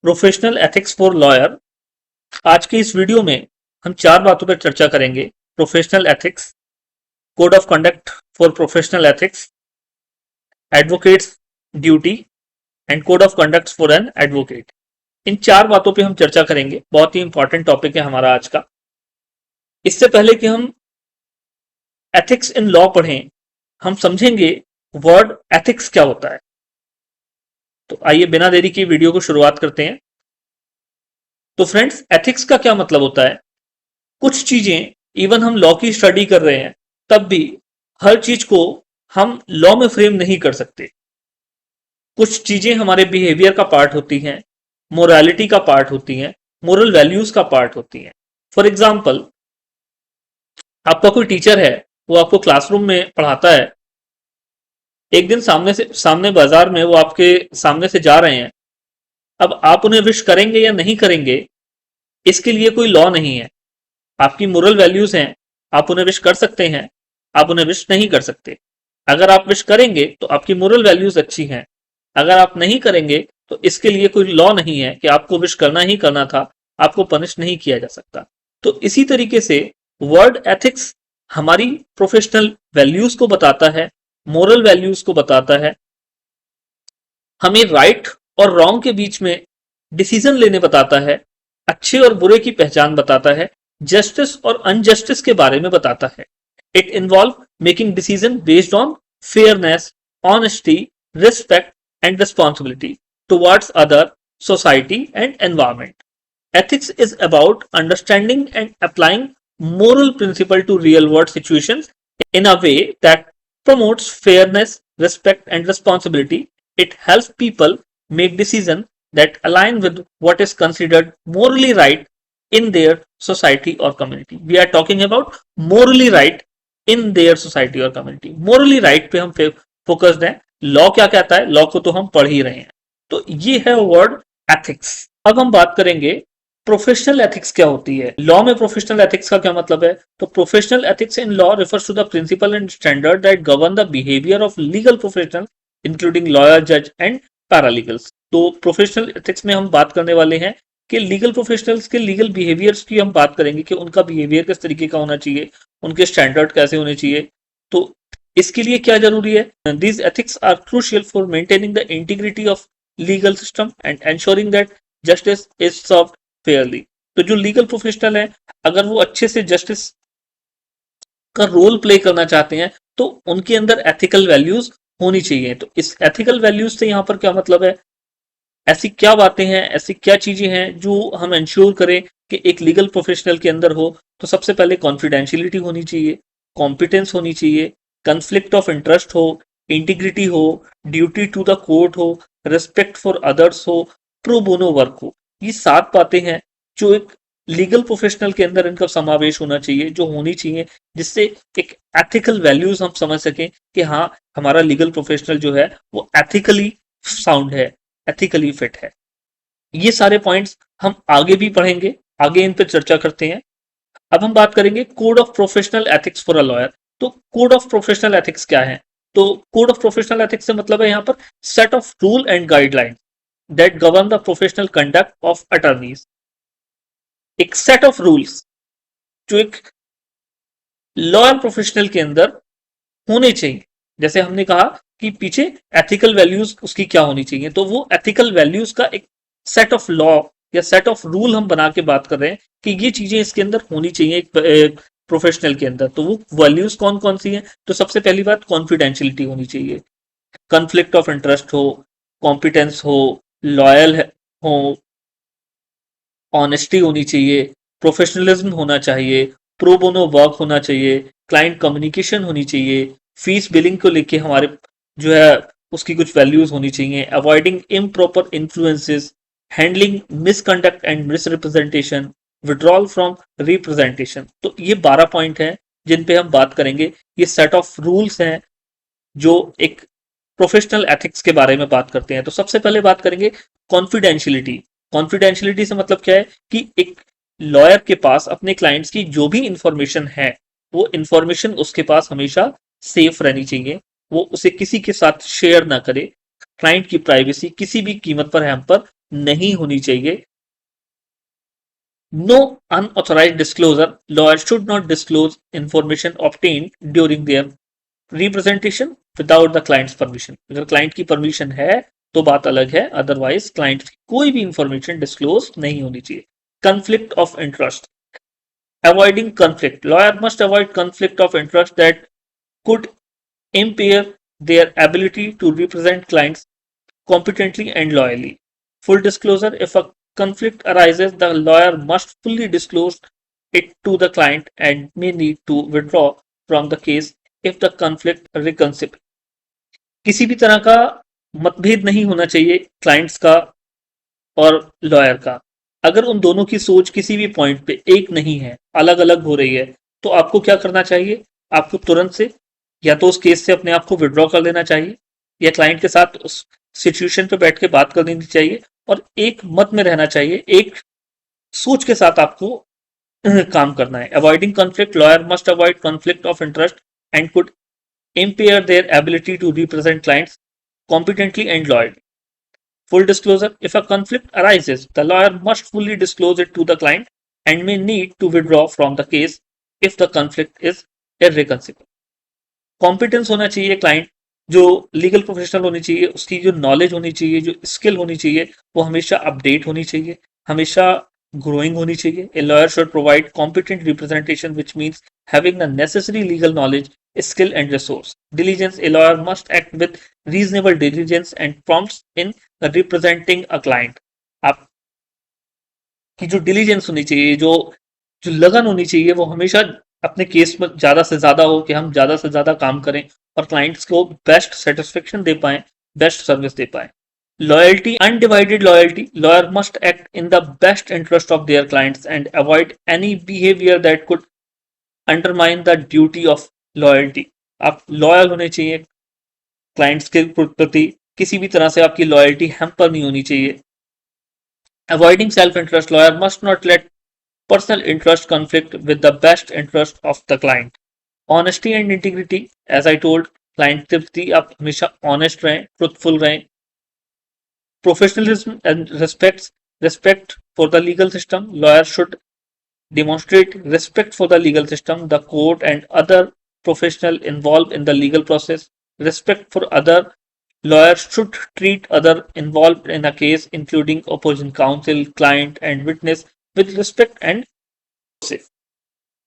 Professional ethics for lawyer. आज के इस वीडियो में हम 4 बातों पर चर्चा करेंगे। Professional ethics, code of conduct for professional ethics, advocates duty and code of conduct for an advocate. इन 4 बातों पे हम चर्चा करेंगे। बहुत ही इंपॉर्टेंट टॉपिक है हमारा आज का। इससे पहले कि हम एथिक्स इन लॉ पढ़ें, हम समझेंगे वर्ड एथिक्स क्या होता है। तो आइए बिना देरी की वीडियो को शुरुआत करते हैं। तो फ्रेंड्स, एथिक्स का क्या मतलब होता है? कुछ चीजें इवन हम लॉ की स्टडी कर रहे हैं तब भी हर चीज को हम लॉ में फ्रेम नहीं कर सकते। कुछ चीजें हमारे बिहेवियर का पार्ट होती हैं, मोरालिटी का पार्ट होती हैं, मोरल वैल्यूज का पार्ट होती हैं। फॉर एग्जाम्पल, आपका कोई टीचर है, वो आपको क्लासरूम में पढ़ाता है। एक दिन सामने बाजार में वो आपके सामने से जा रहे हैं। अब आप उन्हें विश करेंगे या नहीं करेंगे, इसके लिए कोई लॉ नहीं है। आपकी मोरल वैल्यूज हैं, आप उन्हें विश कर सकते हैं, आप उन्हें विश नहीं कर सकते। अगर आप विश करेंगे तो आपकी मोरल वैल्यूज अच्छी हैं। अगर आप नहीं करेंगे तो इसके लिए कोई लॉ नहीं है कि आपको विश करना ही करना था, आपको पनिश नहीं किया जा सकता। तो इसी तरीके से वर्ड एथिक्स हमारी प्रोफेशनल वैल्यूज को बताता है, मोरल वैल्यूज को बताता है, हमें राइट और रॉन्ग के बीच में डिसीजन लेने बताता है, अच्छे और बुरे की पहचान बताता है, जस्टिस और अनजस्टिस के बारे में बताता है। It involve making decision based on fairness, honesty, respect and responsibility towards other, society and environment. Ethics is about understanding and applying moral principle to real world situations in a way that promotes fairness, respect, and responsibility. It helps people make decisions that align with what is considered morally right in their society or community. We are talking about morally right in their society or community. Morally right पे हम focused हैं। Law क्या कहता है, law को तो हम पढ़ ही रहे हैं। तो ये है वर्ड एथिक्स। अब हम बात करेंगे प्रोफेशनल एथिक्स क्या होती है। लॉ में प्रोफेशनल एथिक्स का क्या मतलब है? तो professional ethics in law refers to the principle and standard that govern the behaviour of legal professional including lawyer, जज एंड पैरालीगल्स। तो प्रोफेशनल एथिक्स में हम बात करने वाले हैं कि लीगल प्रोफेशनल्स के लीगल बिहेवियर्स की हम बात करेंगे कि उनका बिहेवियर किस तरीके का होना चाहिए, उनके स्टैंडर्ड कैसे होने चाहिए। तो इसके लिए क्या जरूरी है? These ethics are crucial for maintaining the integrity of legal system and ensuring that justice is served fairly. तो जो लीगल प्रोफेशनल है, अगर वो अच्छे से जस्टिस का रोल प्ले करना चाहते हैं तो उनके अंदर एथिकल वैल्यूज होनी चाहिए। तो इस एथिकल वैल्यूज से यहां पर क्या मतलब है? ऐसी क्या बातें हैं, ऐसी क्या चीजें हैं जो हम इंश्योर करें कि एक लीगल प्रोफेशनल के अंदर हो? तो सबसे पहले कॉन्फिडेंशियलिटी होनी चाहिए, कॉम्पिटेंस होनी चाहिए, कंफ्लिक्ट ऑफ इंटरेस्ट हो, इंटीग्रिटी हो, ड्यूटी टू द कोर्ट हो, रिस्पेक्ट फॉर अदर्स हो, प्रो बोनो वर्क हो। ये 7 बातें हैं जो एक लीगल प्रोफेशनल के अंदर इनका समावेश होना चाहिए, जो होनी चाहिए, जिससे एक एथिकल वैल्यूज हम समझ सकें कि हाँ, हमारा लीगल प्रोफेशनल जो है वो एथिकली साउंड है, एथिकली फिट है। ये सारे पॉइंट्स हम आगे भी पढ़ेंगे, आगे इन पर चर्चा करते हैं। अब हम बात करेंगे code of professional ethics for a lawyer. तो कोड ऑफ प्रोफेशनल एथिक्स क्या है? तो कोड ऑफ प्रोफेशनल एथिक्स से मतलब है यहाँ पर set of rule and guideline that govern the professional conduct of attorneys. एक सेट ऑफ रूल्स जो एक लॉयर प्रोफेशनल के अंदर होने चाहिए। जैसे हमने कहा कि पीछे एथिकल वैल्यूज उसकी क्या होनी चाहिए, तो वो एथिकल वैल्यूज का एक सेट ऑफ लॉ या सेट ऑफ रूल हम बना के बात कर रहे हैं कि ये चीजें इसके अंदर होनी चाहिए एक प्रोफेशनल के अंदर। तो वो वैल्यूज कौन कौन सी हैं? तो सबसे पहली बात कॉन्फिडेंशियलिटी होनी चाहिए, कन्फ्लिक्ट ऑफ इंटरेस्ट हो, कॉम्पिटेंस हो, लॉयल हो, ऑनेस्टी होनी चाहिए, प्रोफेशनलिज्म होना चाहिए, प्रो बोनो वर्क होना चाहिए, क्लाइंट कम्युनिकेशन होनी चाहिए, फीस बिलिंग को लेके हमारे जो है उसकी कुछ वैल्यूज होनी चाहिए, avoiding improper influences, handling misconduct and misrepresentation, withdrawal from representation. तो ये 12 पॉइंट हैं जिन पे हम बात करेंगे। ये सेट ऑफ रूल्स हैं जो एक प्रोफेशनल एथिक्स के बारे में बात करते हैं। तो सबसे पहले बात करेंगे कॉन्फिडेंशियलिटी। कॉन्फिडेंशियलिटी से मतलब क्या है कि एक लॉयर के पास अपने क्लाइंट्स की जो भी इंफॉर्मेशन है, वो इंफॉर्मेशन उसके पास हमेशा सेफ रहनी चाहिए, वो उसे किसी के साथ शेयर ना करे। क्लाइंट की प्राइवेसी किसी भी कीमत पर हैम्पर नहीं होनी चाहिए। No unauthorised disclosure, lawyer should not disclose information obtained during their representation without the client's permission. अगर क्लाइंट की परमिशन है तो बात अलग है, अदरवाइज क्लाइंट की कोई भी इंफॉर्मेशन डिस्क्लोज नहीं होनी चाहिए। conflict of interest, avoiding conflict, lawyer must avoid conflict of interest that could impair their ability to represent clients competently and loyally. Full disclosure, if a conflict arises, the lawyer must fully disclose it to the client and may need to withdraw from the case if the conflict reconciled. किसी भी तरह का मतभेद नहीं होना चाहिए clients का और लॉयर का। अगर उन दोनों की सोच किसी भी पॉइंट पे एक नहीं है, अलग अलग हो रही है, तो आपको क्या करना चाहिए? आपको तुरंत से या तो उस केस से अपने आप को विड्रॉ कर लेना चाहिए या क्लाइंट के साथ उस सिचुएशन पे बैठ के बात कर लेनी चाहिए और एक मत में रहना चाहिए, एक सोच के साथ आपको काम करना है। Avoiding conflict, lawyer must avoid conflict of interest and could impair their ability to represent clients competently and loyally. Full disclosure, if a conflict arises, the lawyer must fully disclose it to the client and may need to withdraw from the case if the conflict is irreconcilable. Competence होना चाहिए client, जो legal professional होनी चाहिए, उसकी जो knowledge होनी चाहिए, जो स्किल होनी चाहिए, वो हमेशा अपडेट होनी चाहिए, हमेशा ग्रोइंग होनी चाहिए। A lawyer should provide competent representation which means having the necessary legal knowledge, skill and resource. Diligence, a lawyer must act with reasonable diligence and prompts in representing a client. आपकी जो diligence होनी चाहिए, जो जो लगन होनी चाहिए, वो हमेशा अपने केस में ज्यादा से ज्यादा हो कि हम ज्यादा से ज्यादा काम करें और क्लाइंट्स को बेस्ट सेटिस्फेक्शन दे पाए, बेस्ट सर्विस दे पाए। Loyalty, undivided loyalty, lawyer must act in the best interest of their clients and avoid any behaviour that could undermine the duty of loyalty. आप लॉयल होने चाहिए क्लाइंट्स के प्रति, किसी भी तरह से आपकी लॉयल्टी हैम्पर नहीं होनी चाहिए। Avoiding self interest, lawyer must not let personal interest conflict with the best interest of the client. Honesty and integrity, as I told, client के प्रति आप हमेशा ऑनेस्ट रहें, ट्रुथफुल रहें। Professionalism and respect for the legal system, lawyer should demonstrate respect for the legal system, the court, and other professionals involved in the legal process. Respect for other, lawyers should treat other involved in a case, including opposing counsel, client, and witness, with respect and safe.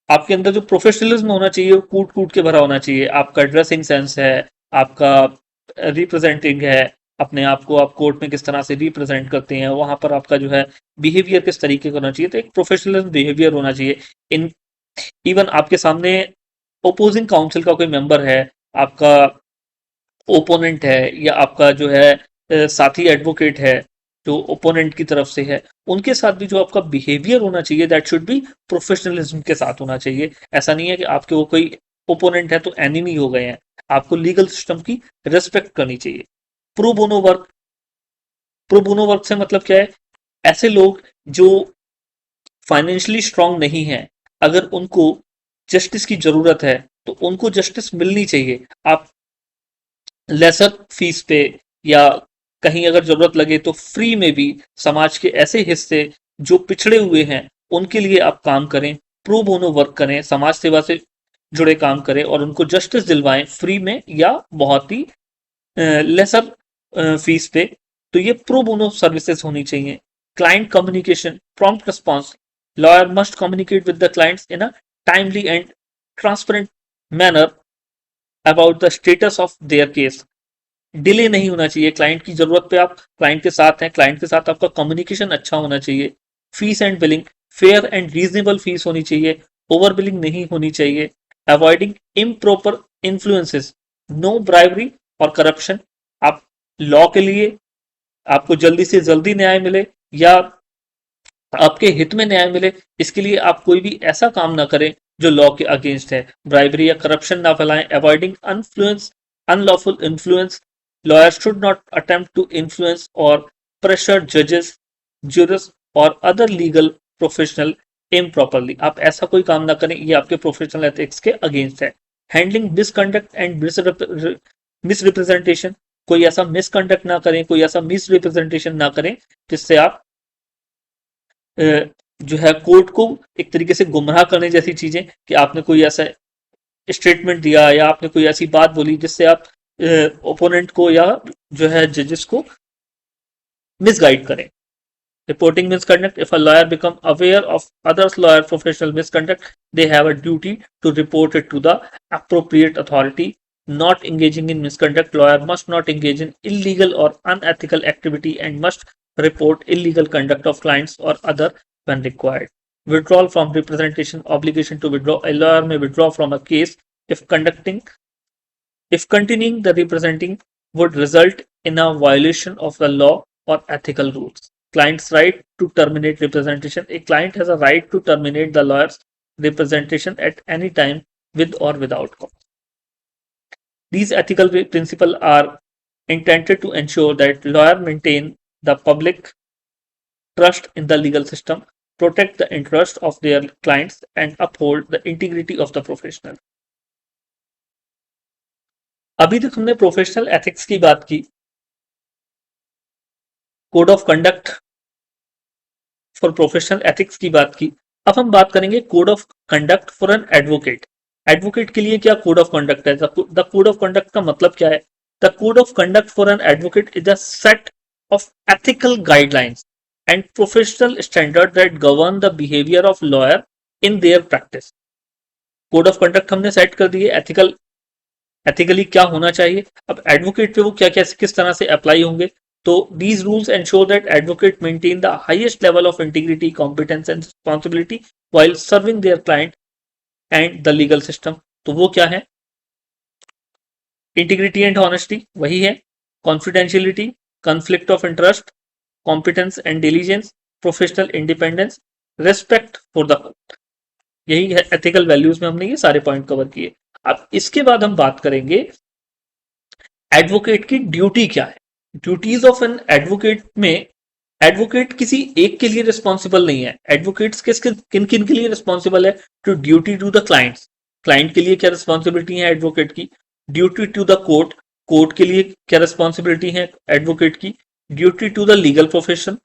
आपके अंदर जो professionalism होना चाहिए वो कूट कूट के भरा होना चाहिए। आपका ड्रेसिंग सेंस है, आपका रिप्रेजेंटिंग है, अपने आप को आप कोर्ट में किस तरह से रिप्रेजेंट करते हैं, वहां पर आपका जो है बिहेवियर किस तरीके का होना चाहिए। तो एक प्रोफेशनल बिहेवियर होना चाहिए। इन इवन आपके सामने ओपोजिंग काउंसिल का कोई मेंबर है, आपका ओपोनेंट है, या आपका जो है साथी एडवोकेट है जो ओपोनेंट की तरफ से है, उनके साथ भी जो आपका बिहेवियर होना चाहिए दैट शुड बी प्रोफेशनलिज्म के साथ होना चाहिए। ऐसा नहीं है कि आपके वो कोई ओपोनेंट है तो एनिमी हो गए हैं। आपको लीगल सिस्टम की रिस्पेक्ट करनी चाहिए। Pro bono work, pro bono work से मतलब क्या है? ऐसे लोग जो फाइनेंशियली स्ट्रांग नहीं है, अगर उनको जस्टिस की जरूरत है तो उनको जस्टिस मिलनी चाहिए। आप लेसर फीस पे या कहीं अगर जरूरत लगे तो फ्री में भी समाज के ऐसे हिस्से जो पिछड़े हुए हैं उनके लिए आप काम करें, प्रो बोनो वर्क करें, समाज सेवा से जुड़े काम करें और उनको जस्टिस दिलवाएं फ्री में या बहुत ही लेसर फीस पे। तो ये प्रो बोनो सर्विसेज होनी चाहिए। Client communication, prompt response, lawyer must communicate with the clients in a timely and transparent manner about the status of their case. Delay नहीं होना चाहिए। क्लाइंट की जरूरत पे आप क्लाइंट के साथ हैं, क्लाइंट के साथ आपका कम्युनिकेशन अच्छा होना चाहिए। Fees and billing, fair and reasonable fees होनी चाहिए, ओवर बिलिंग नहीं होनी चाहिए। Avoiding improper influences, no bribery और करप्शन। आप लॉ के लिए आपको जल्दी से जल्दी न्याय मिले या आपके हित में न्याय मिले, इसके लिए आप कोई भी ऐसा काम ना करें जो लॉ के अगेंस्ट है। ब्राइबरी या करप्शन ना फैलाएं। Avoiding influence, unlawful influence, lawyers should not attempt to influence or pressure judges, jurors or other legal professional improperly. आप ऐसा कोई काम ना करें, ये आपके प्रोफेशनल एथिक्स के अगेंस्ट है। हैंडलिंग मिसकंडक्ट एंड मिसरिप्रेजेंटेशन, कोई ऐसा मिसकंडक्ट ना करें, कोई ऐसा मिस रिप्रेजेंटेशन ना करें जिससे आप जो है कोर्ट को एक तरीके से गुमराह करने जैसी चीजें, कि आपने कोई ऐसा स्टेटमेंट दिया या आपने कोई ऐसी बात बोली जिससे आप ओपोनेंट को या जो है जजेस को मिसगाइड करें. Reporting misconduct: if a lawyer become aware of others lawyer professional misconduct, they have a duty to report it to the appropriate authority. Not engaging in misconduct: lawyer must not engage in illegal or unethical activity and must report illegal conduct of clients or other when required. Withdrawal from representation: obligation to withdraw: a lawyer may withdraw from a case if continuing the representing would result in a violation of the law or ethical rules. Client's right to terminate representation: a client has a right to terminate the lawyer's representation at any time with or without cause. These ethical principles are intended to ensure that lawyers maintain the public trust in the legal system, protect the interests of their clients, and uphold the integrity of the professional. अभी तक हमने professional ethics की बात की, code of conduct for professional ethics की बात की. अब हम बात करेंगे code of conduct for an advocate. Advocate के लिए क्या कोड ऑफ कंडक्ट है? द कोड ऑफ कंडक्ट का मतलब क्या है? The code of conduct for an advocate is a set of ethical guidelines and professional standard that govern the behaviour of lawyer in their practice. Code of conduct हमने set कर दिए, ethically क्या होना चाहिए. अब एडवोकेट पे वो क्या क्या किस तरह से अप्लाई होंगे. तो these rules ensure that advocate maintain the highest level of integrity, competence and responsibility while serving their client and the legal system. तो वो क्या है? इंटीग्रिटी एंड ऑनेस्टी वही है, confidentiality, conflict of interest, competence and diligence, professional independence, respect for the court. यही है ethical values में हमने ये सारे पॉइंट कवर किए. अब इसके बाद हम बात करेंगे एडवोकेट की ड्यूटी क्या है. ड्यूटीज ऑफ एन एडवोकेट में एडवोकेट किसी एक के लिए रिस्पॉन्सिबल नहीं है. एडवोकेट्स किन किन के लिए रिस्पॉन्सिबल है? Two duty to the clients. Client के लिए क्या रिस्पॉन्सिबिलिटी है एडवोकेट की? Duty to the court. Court के लिए क्या रिस्पॉन्सिबिलिटी है एडवोकेट की? Duty to the legal profession.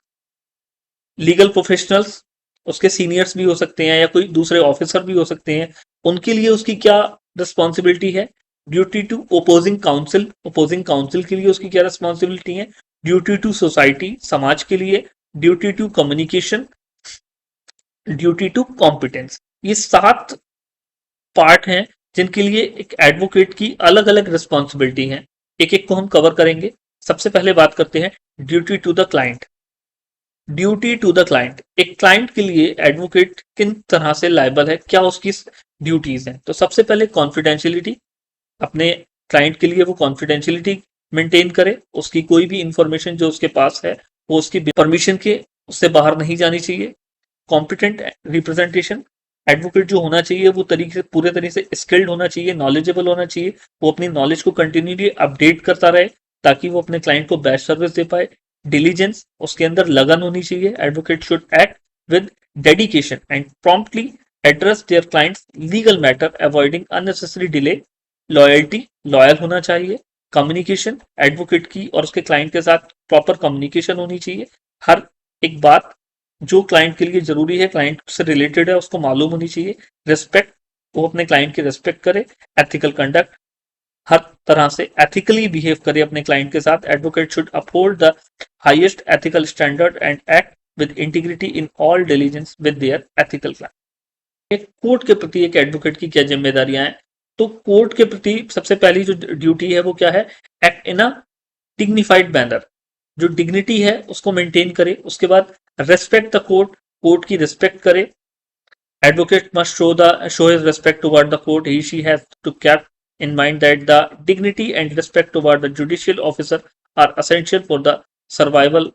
Legal professionals उसके सीनियर्स भी हो सकते हैं या कोई दूसरे ऑफिसर भी हो सकते हैं, उनके लिए उसकी क्या रिस्पॉन्सिबिलिटी है? Duty to opposing counsel. Opposing counsel के लिए उसकी क्या रिस्पॉन्सिबिलिटी है? ड्यूटी टू सोसाइटी, समाज के लिए. Duty to communication, duty to competence. ये 7 पार्ट हैं जिनके लिए एक एडवोकेट की अलग अलग रिस्पॉन्सिबिलिटी है. एक एक को हम कवर करेंगे. सबसे पहले बात करते हैं duty to the client. Duty to the client, एक क्लाइंट के लिए एडवोकेट किन तरह से लायबल है, क्या उसकी ड्यूटीज हैं. तो सबसे पहले कॉन्फिडेंशियलिटी. अपने क्लाइंट के लिए वो कॉन्फिडेंशियलिटी मेंटेन करे. उसकी कोई भी इंफॉर्मेशन जो उसके पास है वो उसकी परमिशन के उससे बाहर नहीं जानी चाहिए. Competent representation. एडवोकेट जो होना चाहिए वो पूरे तरीके से स्किल्ड होना चाहिए, नॉलेजेबल होना चाहिए. वो अपनी नॉलेज को कंटिन्यूली अपडेट करता रहे ताकि वो अपने क्लाइंट को बेस्ट सर्विस दे पाए. डिलीजेंस, उसके अंदर लगन होनी चाहिए. Advocate should act with dedication and promptly address their clients legal matter avoiding unnecessary delay. Loyalty, loyal होना चाहिए. कम्युनिकेशन, एडवोकेट की और उसके क्लाइंट के साथ प्रॉपर कम्युनिकेशन होनी चाहिए. हर एक बात जो क्लाइंट के लिए जरूरी है, क्लाइंट से रिलेटेड है, उसको मालूम होनी चाहिए. रिस्पेक्ट, वो अपने क्लाइंट की रिस्पेक्ट करे. एथिकल कंडक्ट, हर तरह से एथिकली बिहेव करे अपने क्लाइंट के साथ. Advocate should uphold the highest ethical standard and act with integrity in all diligence with their ethical client. एक कोर्ट के प्रति एक एडवोकेट की क्या जिम्मेदारियां हैं? तो कोर्ट के प्रति सबसे पहली जो ड्यूटी है वो क्या है? Act in a dignified manner. जो डिग्निटी है उसको मेंटेन करे. उसके बाद रेस्पेक्ट द कोर्ट, कोर्ट की रिस्पेक्ट करे. Advocate must show his respect toward the court. He she has to keep in mind that the dignity and respect toward the judicial officer are essential for the survival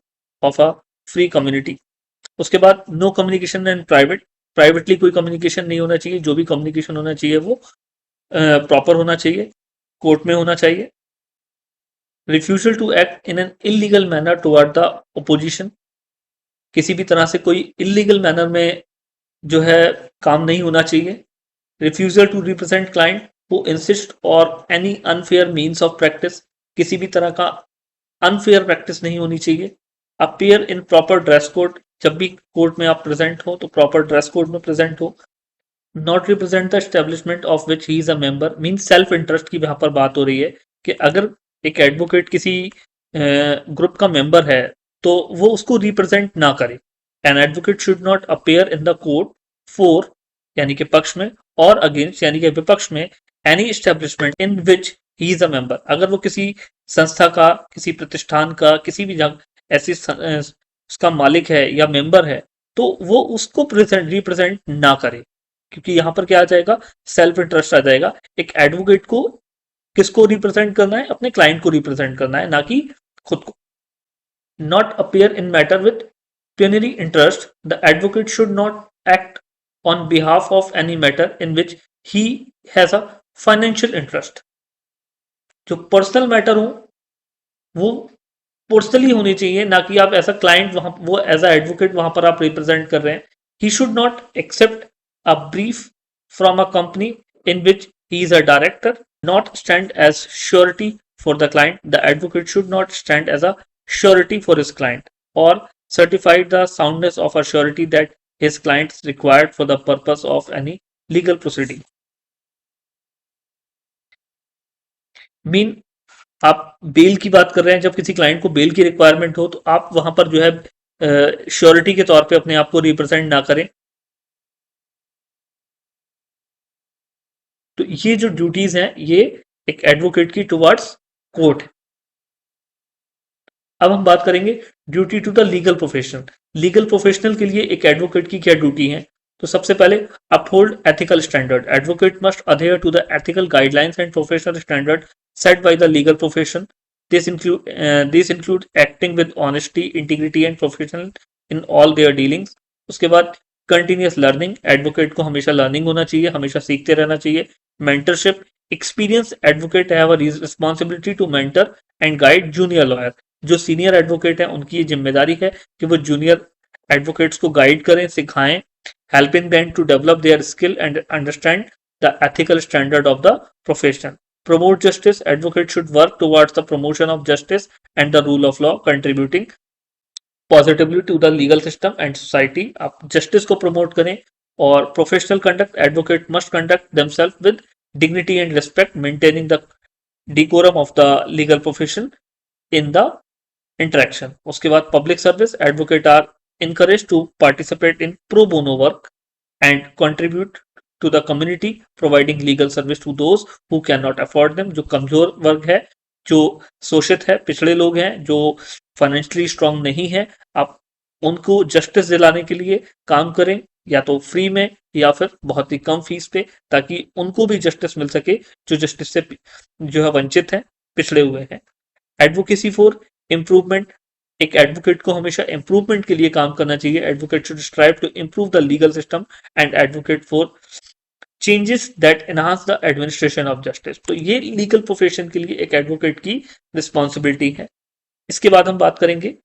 of a free community. उसके बाद no communication in private. Privately कोई communication नहीं होना चाहिए. जो भी communication होना चाहिए वो प्रॉपर होना चाहिए, कोर्ट में होना चाहिए. Refusal to act in an illegal manner toward the opposition. किसी भी तरह से कोई इलीगल मैनर में जो है काम नहीं होना चाहिए. Refusal to represent client who insist or any unfair means of practice. किसी भी तरह का अनफेयर प्रैक्टिस नहीं होनी चाहिए। Appear in proper dress code, जब भी कोर्ट में आप प्रेजेंट हो तो प्रॉपर ड्रेस कोड में प्रेजेंट हो। Not represent the establishment of which he is a member, mean self interest की यहाँ पर बात हो रही है कि अगर एक एडवोकेट किसी ग्रुप का मेंबर है तो वो उसको रिप्रेजेंट ना करे। An advocate should not appear in the court for, यानी कि पक्ष में, और अगेंस्ट यानी कि विपक्ष में, any establishment in which he is a member, अगर वो किसी संस्था का, किसी प्रतिष्ठान का, किसी भी ऐसी उसका मालिक है या मेंबर है, तो वो उसको रिप्रेजेंट ना करे। क्योंकि यहां पर क्या आ जाएगा, सेल्फ इंटरेस्ट आ जाएगा। एक एडवोकेट को किसको रिप्रेजेंट करना है, अपने क्लाइंट को रिप्रेजेंट करना है, ना कि खुद को। Not appear in matter with pecuniary interest, the advocate should not act on behalf of any matter in which he has a financial interest. जो पर्सनल मैटर हो वो पर्सनली होनी चाहिए, ना कि आप ऐसा क्लाइंट वहां, वो एज अ एडवोकेट वहां पर आप रिप्रेजेंट कर रहे हैं। He should not accept a brief from a company in which he is a director, not stand as surety for the client. The advocate should not stand as a surety for his client or certify the soundness of a surety that his client is required for the purpose of any legal proceeding. Mean आप bell की बात कर रहे हैं, जब किसी client को bell की रिक्वायरमेंट हो तो आप वहां पर जो है श्योरिटी के तौर पे अपने आप को रिप्रेजेंट ना करें। तो ये जो ड्यूटीज हैं ये एक एडवोकेट की टुवर्ड्स कोर्ट। अब हम बात करेंगे duty to the legal profession. Legal professional के लिए एक एडवोकेट की क्या ड्यूटी है। तो सबसे पहले, uphold ethical standard, advocate must adhere to the ethical guidelines and professional standard set by the legal profession. This include acting with honesty, integrity and professional in all their dealings. उसके बाद continuous learning, advocate को हमेशा learning होना चाहिए, हमेशा सीखते रहना चाहिए। Mentorship, experience advocate have a responsibility to mentor and guide junior lawyer. जो सीनियर एडवोकेट हैं उनकी ये जिम्मेदारी है कि वो जूनियर एडवोकेट्स को गाइड करें, सिखाएं, helping them to develop their skill and understand the ethical standard of the profession. Promote justice, advocate should work towards the promotion of justice and the rule of law, contributing positively to the legal system and society. आप justice को promote करें। और professional conduct, advocate must conduct themselves with dignity and respect, maintaining the decorum of the legal profession in the interaction. उसके बाद public service, advocate are encouraged to participate in pro bono work and contribute to the community, providing legal service to those who cannot afford them। जो कमजोर वर्ग है, जो शोषित है, पिछड़े लोग हैं, जो फाइनेंशियली स्ट्रांग नहीं है, आप उनको जस्टिस दिलाने के लिए काम करें, या तो फ्री में या फिर बहुत ही कम फीस पे, ताकि उनको भी जस्टिस मिल सके जो जस्टिस से जो है वंचित हैं, पिछड़े हुए हैं। एडवोकेसी फॉर इम्प्रूवमेंट, एक एडवोकेट को हमेशा इम्प्रूवमेंट के लिए काम करना चाहिए। Advocate should strive to improve the legal system and advocate for changes that enhance the administration of justice. तो ये लीगल प्रोफेशन के लिए एक एडवोकेट की रिस्पॉन्सिबिलिटी है। इसके बाद हम बात करेंगे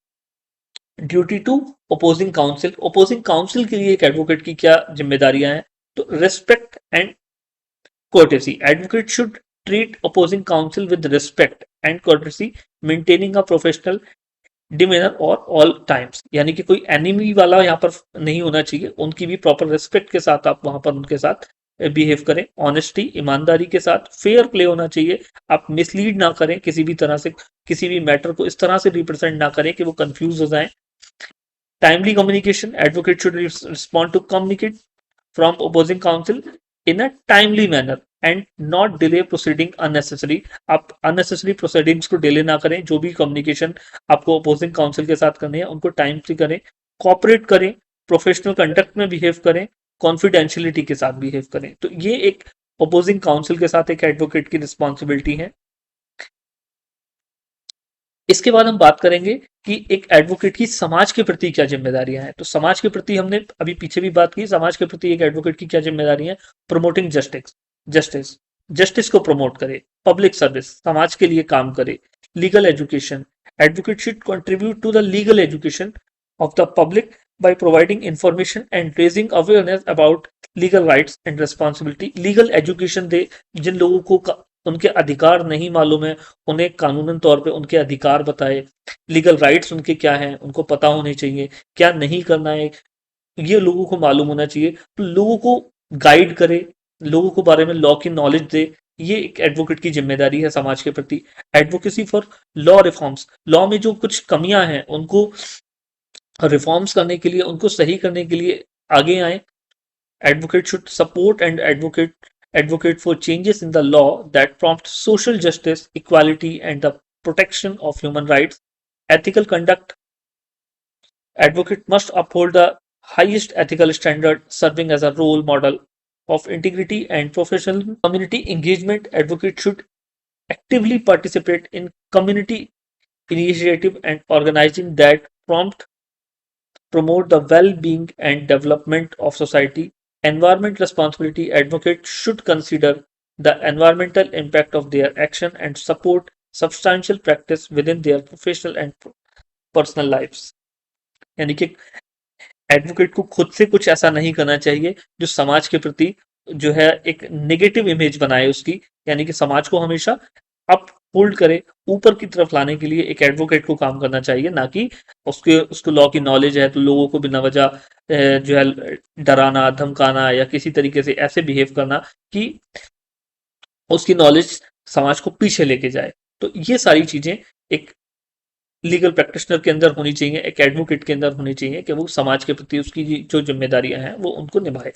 duty to opposing counsel. Opposing counsel के लिए एक एडवोकेट की क्या जिम्मेदारियां हैं। तो respect and courtesy, advocate should treat opposing counsel with respect and courtesy, maintaining a professional demeanor और all times। यानी कि कोई एनिमी वाला यहाँ पर नहीं होना चाहिए, उनकी भी प्रॉपर रिस्पेक्ट के साथ आप वहां पर उनके साथ बिहेव करें। ऑनेस्टी, ईमानदारी के साथ, फेयर प्ले होना चाहिए, आप मिसलीड ना करें किसी भी तरह से, किसी भी मैटर को इस तरह से रिप्रेजेंट ना करें कि वो कंफ्यूज हो जाए। Timely communication, advocate should respond to communicate from opposing counsel in a timely manner and not delay proceeding unnecessary। आप unnecessary proceedings को डिले ना करें, जो भी कम्युनिकेशन आपको opposing counsel के साथ करनी है उनको टाइम से करें, कॉपरेट करें, प्रोफेशनल कंडक्ट में बिहेव करें, कॉन्फिडेंशियलिटी के साथ बिहेव करें। तो ये एक opposing counsel के साथ एक एडवोकेट की रिस्पॉन्सिबिलिटी है। इसके बाद हम बात करेंगे कि एक एडवोकेट की समाज के प्रति क्या जिम्मेदारियां हैं। तो समाज के प्रति हमने अभी पीछे भी बात की, समाज के प्रति एक एडवोकेट की क्या जिम्मेदारी है। प्रमोटिंग जस्टिस, जस्टिस जस्टिस को प्रमोट करे। पब्लिक सर्विस, समाज के लिए काम करे। Legal education, advocate should contribute to the legal education of the public by providing information and raising awareness about legal rights and responsibility। Legal education दे, जिन लोगों को उनके अधिकार नहीं मालूम है, उन्हें कानूनन तौर पे उनके अधिकार बताए, लीगल राइट्स उनके क्या हैं उनको पता होने चाहिए, क्या नहीं करना है ये लोगों को मालूम होना चाहिए। तो लोगों को गाइड करे, लोगों को बारे में लॉ की नॉलेज दे, ये एक एडवोकेट की जिम्मेदारी है समाज के प्रति। Advocacy for law reforms, law में जो कुछ कमियां हैं उनको रिफॉर्म्स करने के लिए, उनको सही करने के लिए आगे आए। Advocate should support and advocate for changes in the law that prompt social justice, equality, and the protection of human rights. Ethical conduct. Advocate must uphold the highest ethical standard, serving as a role model of integrity and professional community engagement. Advocate should actively participate in community initiative and organizing that promote the well-being and development of society. Environment responsibility. Advocates should consider the environmental impact of their action and support substantial practice within their professional and personal lives. यानी कि advocate को खुद से कुछ ऐसा नहीं करना चाहिए जो समाज के प्रति जो है एक नेगेटिव इमेज बनाए उसकी, यानी कि समाज को हमेशा अप होल्ड करे, ऊपर की तरफ लाने के लिए एक एडवोकेट को काम करना चाहिए, ना कि उसको लॉ की नॉलेज है तो लोगों को बिना वजह जो है डराना, धमकाना या किसी तरीके से ऐसे बिहेव करना कि उसकी नॉलेज समाज को पीछे लेके जाए। तो ये सारी चीजें एक लीगल प्रैक्टिशनर के अंदर होनी चाहिए, एक एडवोकेट के अंदर होनी चाहिए कि वो समाज के प्रति उसकी जो जिम्मेदारियां हैं वो उनको निभाए।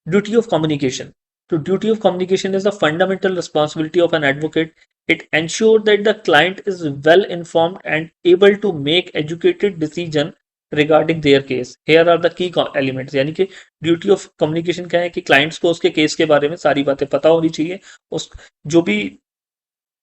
Duty of communication. So duty of communication is a fundamental responsibility of an advocate. It ensures that the client is well informed and able to make educated decision regarding their case. Here are the key elements. यानी कि duty of communication क्या है कि clients को उसके case के बारे में सारी बातें पता होनी चाहिए, उस जो भी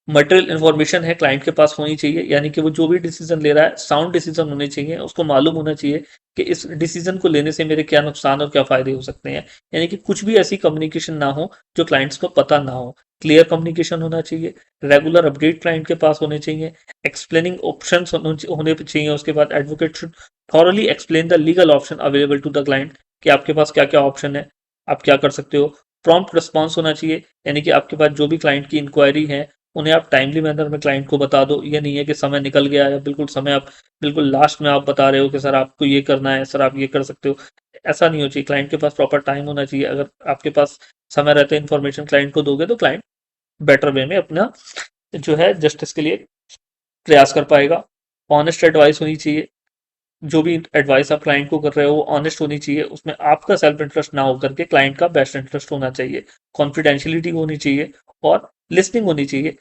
मटेरियल इन्फॉर्मेशन है क्लाइंट के पास होनी चाहिए, यानी कि वो जो भी डिसीजन ले रहा है साउंड डिसीजन होने चाहिए, उसको मालूम होना चाहिए कि इस डिसीजन को लेने से मेरे क्या नुकसान और क्या फायदे हो सकते हैं, यानी कि कुछ भी ऐसी कम्युनिकेशन ना हो जो क्लाइंट्स को पता ना हो। क्लियर कम्युनिकेशन होना चाहिए, रेगुलर अपडेट क्लाइंट के पास होने चाहिए, एक्सप्लेनिंग ऑप्शन होने चाहिए। उसके बाद advocate should thoroughly explain the legal option available to the client कि आपके पास क्या क्या ऑप्शन है, आप क्या कर सकते हो। प्रॉम्प्ट रिस्पॉन्स होना चाहिए, यानी कि आपके पास जो भी क्लाइंट की इंक्वायरी है उन्हें आप टाइमली मैनर में क्लाइंट को बता दो। ये नहीं है कि समय निकल गया है, बिल्कुल समय आप बिल्कुल लास्ट में आप बता रहे हो कि सर आपको ये करना है, सर आप ये कर सकते हो, ऐसा नहीं हो चाहिए। क्लाइंट के पास प्रॉपर टाइम होना चाहिए। अगर आपके पास समय रहते इन्फॉर्मेशन क्लाइंट को दोगे तो क्लाइंट बेटर वे में अपना जो है जस्टिस के लिए प्रयास कर पाएगा। ऑनेस्ट एडवाइस होनी चाहिए, जो भी एडवाइस आप क्लाइंट को कर रहे हो वो ऑनेस्ट होनी चाहिए, उसमें आपका सेल्फ इंटरेस्ट ना होकर के क्लाइंट का बेस्ट इंटरेस्ट होना चाहिए। कॉन्फिडेंशियलिटी होनी चाहिए और लिसनिंग होनी चाहिए।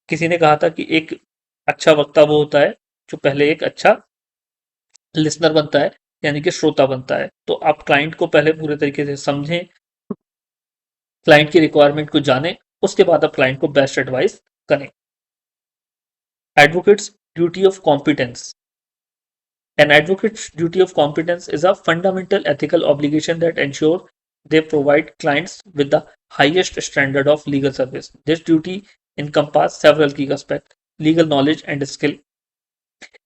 किसी ने कहा था कि एक अच्छा वक्ता वो होता है जो पहले एक अच्छा लिसनर बनता है, यानी कि श्रोता बनता है। तो आप क्लाइंट को पहले पूरे तरीके से समझें, क्लाइंट की रिक्वायरमेंट को जानें, उसके बाद आप क्लाइंट को बेस्ट एडवाइस करें। Advocates duty of competence. An advocate's duty of competence is a fundamental ethical obligation that ensures they provide clients with the highest standard of legal service. This duty encompasses several key aspects: legal knowledge and skill.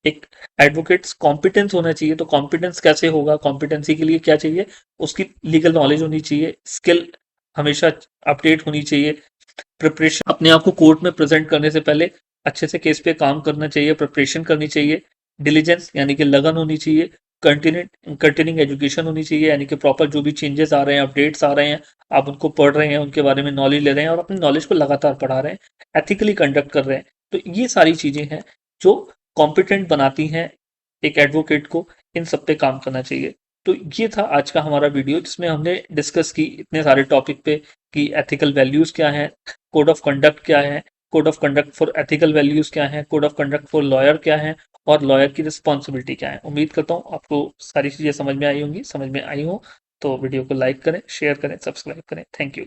एक advocates competence होना चाहिए, तो competence कैसे होगा, competency के लिए क्या चाहिए, उसकी लीगल नॉलेज होनी चाहिए, स्किल हमेशा अपडेट होनी चाहिए, प्रिपरेशन अपने आप को कोर्ट में प्रेजेंट करने से पहले अच्छे से केस पे काम करना चाहिए, प्रिपरेशन करनी चाहिए, डिलीजेंस यानी कि लगन होनी चाहिए, कंटिन्यूइंग एजुकेशन होनी चाहिए, यानी कि प्रॉपर जो भी चेंजेस आ रहे हैं, अपडेट्स आ रहे हैं, आप उनको पढ़ रहे हैं, उनके बारे में नॉलेज ले रहे हैं और अपनी नॉलेज को लगातार बढ़ा रहे हैं, एथिकली कंडक्ट कर रहे हैं। तो ये सारी चीजें हैं जो कॉम्पिटेंट बनाती हैं एक एडवोकेट को, इन सब पे काम करना चाहिए। तो ये था आज का हमारा वीडियो जिसमें हमने डिस्कस की इतने सारे टॉपिक पे कि एथिकल वैल्यूज क्या हैं, कोड ऑफ कंडक्ट क्या है, code of conduct for ethical values क्या है, code of conduct for lawyer क्या है और लॉयर की रिस्पॉन्सिबिलिटी क्या है। उम्मीद करता हूँ आपको सारी चीजें समझ में आई होंगी, समझ में आई हो तो वीडियो को लाइक करें, शेयर करें, सब्सक्राइब करें। Thank you.